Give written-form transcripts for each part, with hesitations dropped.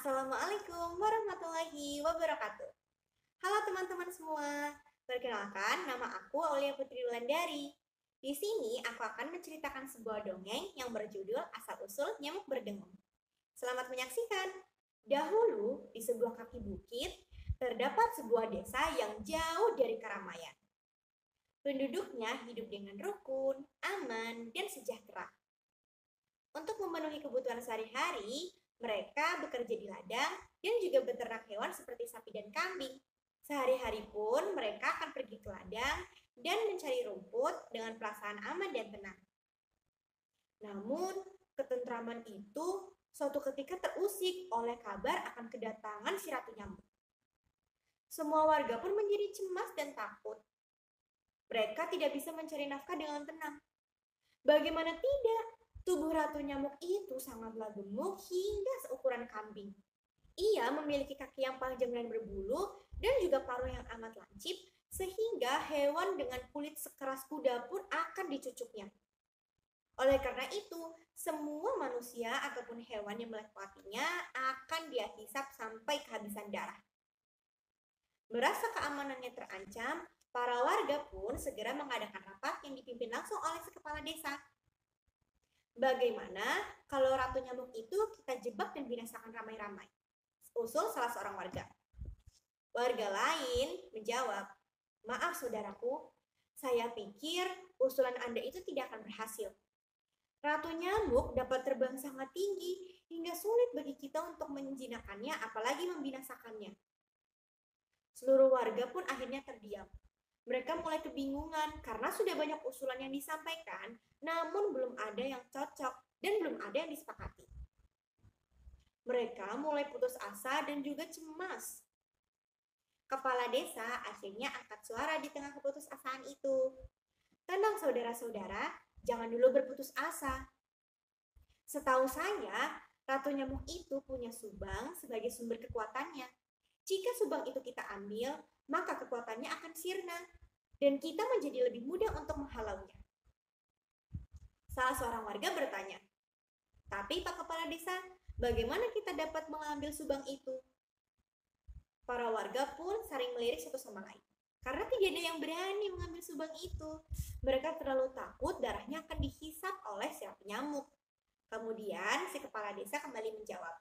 Assalamualaikum warahmatullahi wabarakatuh. Halo teman-teman semua. Perkenalkan, nama aku Aulia Putri Wulandari. Di sini aku akan menceritakan sebuah dongeng yang berjudul Asal-usul Nyamuk Berdengung. Selamat menyaksikan. Dahulu, di sebuah kaki bukit, terdapat sebuah desa yang jauh dari keramaian. Penduduknya hidup dengan rukun, aman, dan sejahtera. Untuk memenuhi kebutuhan sehari-hari, mereka bekerja di ladang dan juga beternak hewan seperti sapi dan kambing. Sehari-hari pun mereka akan pergi ke ladang dan mencari rumput dengan perasaan aman dan tenang. Namun, ketentraman itu suatu ketika terusik oleh kabar akan kedatangan si ratu nyamuk. Semua warga pun menjadi cemas dan takut. Mereka tidak bisa mencari nafkah dengan tenang. Bagaimana tidak? Tubuh ratu nyamuk itu sangatlah gemuk hingga seukuran kambing. Ia memiliki kaki yang panjang dan berbulu dan juga paruh yang amat lancip sehingga hewan dengan kulit sekeras kuda pun akan dicucuknya. Oleh karena itu, semua manusia ataupun hewan yang melewatinya akan dia hisap sampai kehabisan darah. Merasa keamanannya terancam, para warga pun segera mengadakan rapat yang dipimpin langsung oleh si kepala desa. Bagaimana kalau ratu nyamuk itu kita jebak dan binasakan ramai-ramai? Usul salah seorang warga. Warga lain menjawab, maaf saudaraku, saya pikir usulan Anda itu tidak akan berhasil. Ratu nyamuk dapat terbang sangat tinggi hingga sulit bagi kita untuk menjinakkannya apalagi membinasakannya. Seluruh warga pun akhirnya terdiam. Mereka mulai kebingungan karena sudah banyak usulan yang disampaikan, namun belum ada yang cocok dan belum ada yang disepakati. Mereka mulai putus asa dan juga cemas. Kepala desa akhirnya angkat suara di tengah keputusasaan itu. Tenang saudara-saudara, jangan dulu berputus asa. Setahu saya, ratu nyamuk itu punya subang sebagai sumber kekuatannya. Jika subang itu kita ambil, maka kekuatannya akan sirna dan kita menjadi lebih mudah untuk menghalaunya. Salah seorang warga bertanya, tapi Pak Kepala Desa, bagaimana kita dapat mengambil subang itu? Para warga pun saling melirik satu sama lain. Karena tidak ada yang berani mengambil subang itu. Mereka terlalu takut darahnya akan dihisap oleh si ratu nyamuk. Kemudian si kepala desa kembali menjawab,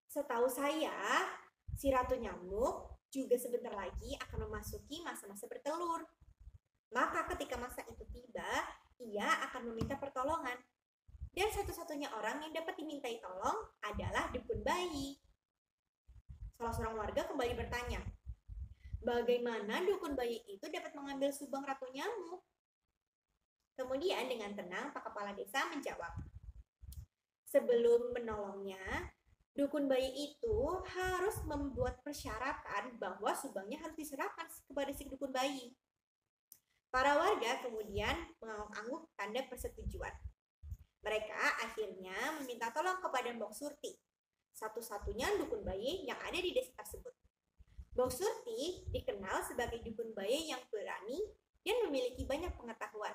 setahu saya, si ratu nyamuk juga sebentar lagi akan memasuki masa-masa bertelur. Maka ketika masa itu tiba, ia akan meminta pertolongan. Dan satu-satunya orang yang dapat dimintai tolong adalah dukun bayi. Salah seorang warga kembali bertanya, bagaimana dukun bayi itu dapat mengambil subang ratu nyamuk? Kemudian dengan tenang Pak Kepala Desa menjawab, sebelum menolongnya, dukun bayi itu harus membuat persyaratan bahwa subangnya harus diserahkan kepada si dukun bayi. Para warga kemudian mengangguk-angguk tanda persetujuan. Mereka akhirnya meminta tolong kepada Mbok Surti, satu-satunya dukun bayi yang ada di desa tersebut. Mbok Surti dikenal sebagai dukun bayi yang berani dan memiliki banyak pengetahuan.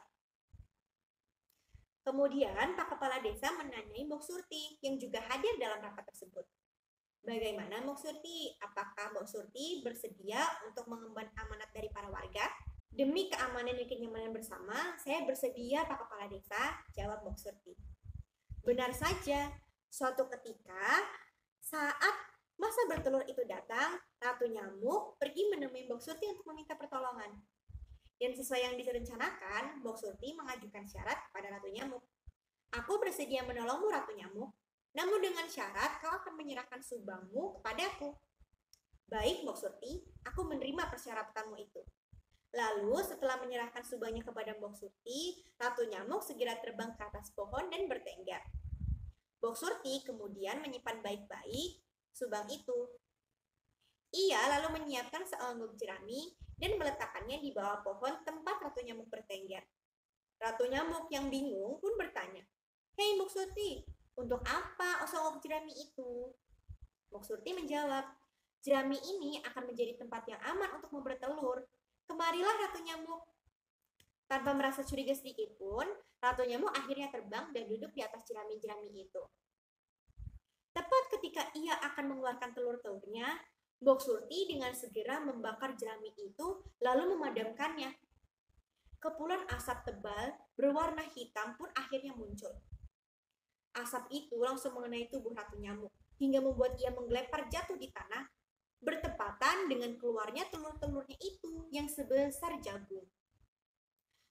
Kemudian Pak Kepala Desa menanyai Mbok Surti yang juga hadir dalam rapat tersebut. Bagaimana Mbok Surti? Apakah Mbok Surti bersedia untuk mengemban amanat dari para warga? Demi keamanan dan kenyamanan bersama, saya bersedia Pak Kepala Desa, jawab Mbok Surti. Benar saja, suatu ketika saat masa bertelur itu datang, ratu nyamuk pergi menemui Mbok Surti untuk meminta pertolongan. Dan sesuai yang direncanakan, Mbok Surti mengajukan syarat kepada ratu nyamuk. Aku bersedia menolongmu ratu nyamuk, namun dengan syarat kau akan menyerahkan subangmu kepadaku. Baik Mbok Surti, aku menerima persyaratanmu itu. Lalu setelah menyerahkan subangnya kepada Mbok Surti, ratu nyamuk segera terbang ke atas pohon dan bertengger. Mbok Surti kemudian menyimpan baik-baik subang itu. Ia lalu menyiapkan seonggok jerami dan meletakkannya di bawah pohon tempat ratu nyamuk bertengger. Ratu nyamuk yang bingung pun bertanya, hei Mbok Surti, untuk apa seonggok jerami itu? Mbok Surti menjawab, jerami ini akan menjadi tempat yang aman untuk bertelur. Kemarilah ratu nyamuk. Tanpa merasa curiga sedikit pun, ratu nyamuk akhirnya terbang dan duduk di atas jerami-jerami itu. Tepat ketika ia akan mengeluarkan telur-telurnya, Bok Surti dengan segera membakar jerami itu lalu memadamkannya. Kepulan asap tebal berwarna hitam pun akhirnya muncul. Asap itu langsung mengenai tubuh ratu nyamuk, hingga membuat ia menggelepar jatuh di tanah, bertepatan dengan keluarnya telur-telurnya itu yang sebesar jagung.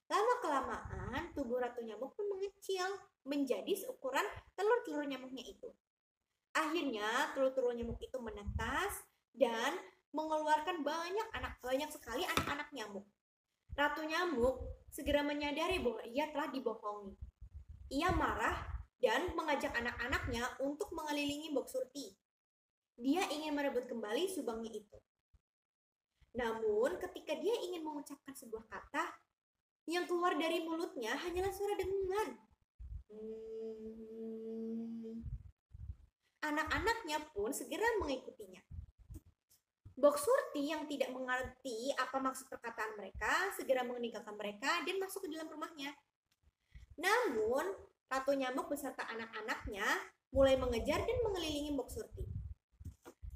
Lama-kelamaan, tubuh ratu nyamuk pun mengecil, menjadi seukuran telur-telur nyamuknya itu. Akhirnya telur-telur nyamuk itu menetas dan mengeluarkan banyak sekali anak-anak nyamuk. Ratu nyamuk segera menyadari bahwa ia telah dibohongi. Ia marah dan mengajak anak-anaknya untuk mengelilingi Bok Surti. Dia ingin merebut kembali subangnya itu. Namun ketika dia ingin mengucapkan sebuah kata, yang keluar dari mulutnya hanyalah suara dengungan. Anak-anaknya pun segera mengikutinya. Bok Surti yang tidak mengerti apa maksud perkataan mereka segera meninggalkan mereka dan masuk ke dalam rumahnya. Namun, Ratu Nyamuk beserta anak-anaknya mulai mengejar dan mengelilingi Bok Surti.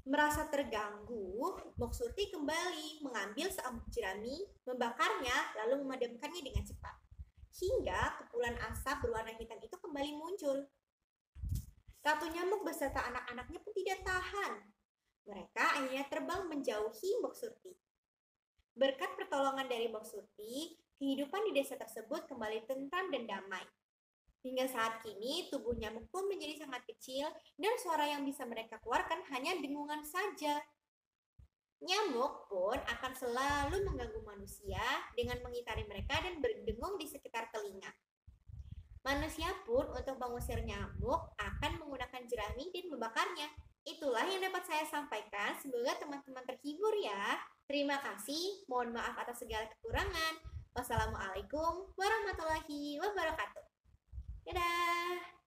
Merasa terganggu, Bok Surti kembali mengambil seambuk jerami, membakarnya, lalu memadamkannya dengan cepat. Hingga kepulan asap berwarna hitam itu kembali muncul. Ratu Nyamuk beserta anak-anaknya pun tidak tahan. Mereka akhirnya terbang menjauhi Bok Surti. Berkat pertolongan dari Bok Surti, kehidupan di desa tersebut kembali tentram dan damai. Hingga saat kini, tubuh nyamuk pun menjadi sangat kecil dan suara yang bisa mereka keluarkan hanya dengungan saja. Nyamuk pun akan selalu mengganggu manusia dengan mengitari mereka dan berdengung di sekitar telinga. Manusia pun untuk mengusir nyamuk akan menggunakan jerami dan membakarnya. Itulah yang dapat saya sampaikan. Semoga teman-teman terhibur ya. Terima kasih. Mohon maaf atas segala kekurangan. Wassalamualaikum warahmatullahi wabarakatuh. Dadah.